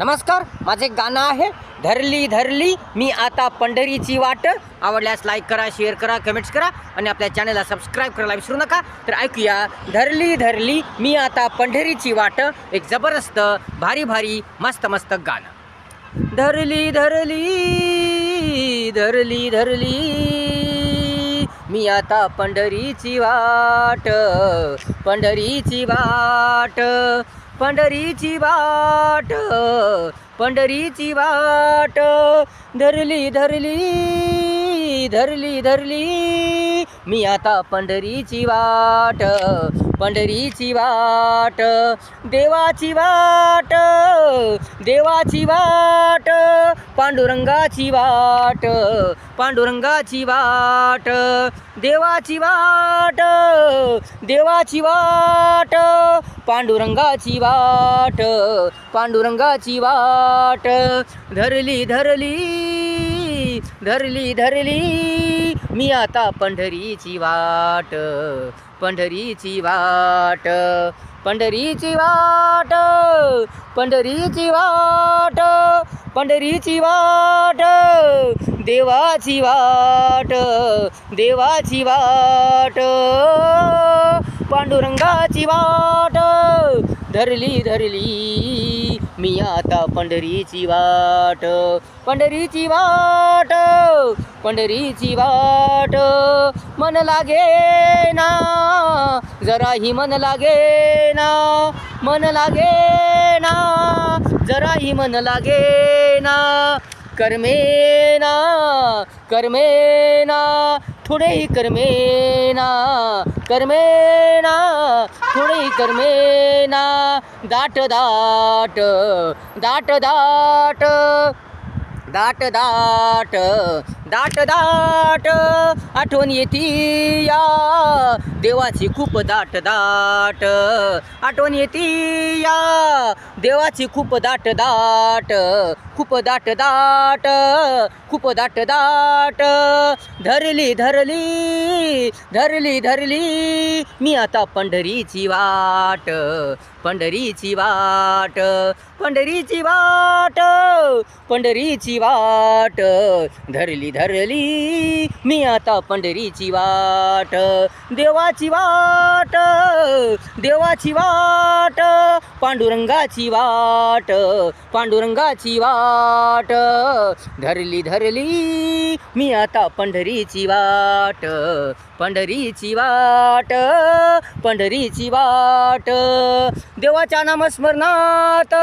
नमस्कार, माझे गाणं आहे धरली धरली मी आता पंढरीची वाट. आवडल्यास लाईक करा, शेअर करा, कमेंट्स करा आणि आपल्या चॅनलला सबस्क्राईब करायला विसरू नका. तर ऐकूया धरली धरली मी आता पंढरीची वाट, एक जबरदस्त भारी भारी मस्त मस्त गाणं. धरली धरली धरली धरली मी आता पंढरीची वाट, पंढरीची वाट, पंढरीची वाट, पंढरीची वाट. धरली धरली धरली धरली मी आता पंढरीची वाट, पंढरीची वाट. देवाची वाट, देवाची वाट, पांडुरंगाची वाट, पांडुरंगाची वाट. देवाची वाट, देवाची वाट, पांडुरंगाची वाट, पांडुरंगाची वाट. धरली धरली धरली धरली मी आता पंढरीची वाट, पंढरीची वाट, पंढरीची वाट, पंढरीची वाट, पंढरीची वाट. देवाची वाट, देवाची वाट, पांडुरंगाची वाट. धरली धरली मी आता पंढरीची वाट, पंढरीची वाट, पंढरीची वाट. मन लागे ना जराही मन लागे ना, मन लागे ना जराही मन लागे ना. कर्मेना कर्मेना थोडेही कर्मेना, कर्मेना थोडेही कर्मेना. दाट दाट दाट दाट दाट दाट दाट दाट आठवण येती या देवाची खूप दाट दाट. आठवण येती या देवाची खूप दाट दाट, खूप दाट दाट, खूप दाट दाट. धरली धरली धरली धरली मी आता पंढरीची वाट, पंढरीची वाट, पंढरीची वाट, पंढरीची वाट. धरली धरली मी आता पंढरीची वाट. देवाची वाट, देवाची वाट, पांडुरंगाची वाट, पांडुरंगाची वाट. धरली धरली मी आता पंढरीची वाट, पंढरीची वाट, पंढरीची वाट. देवाच्या नामस्मरणात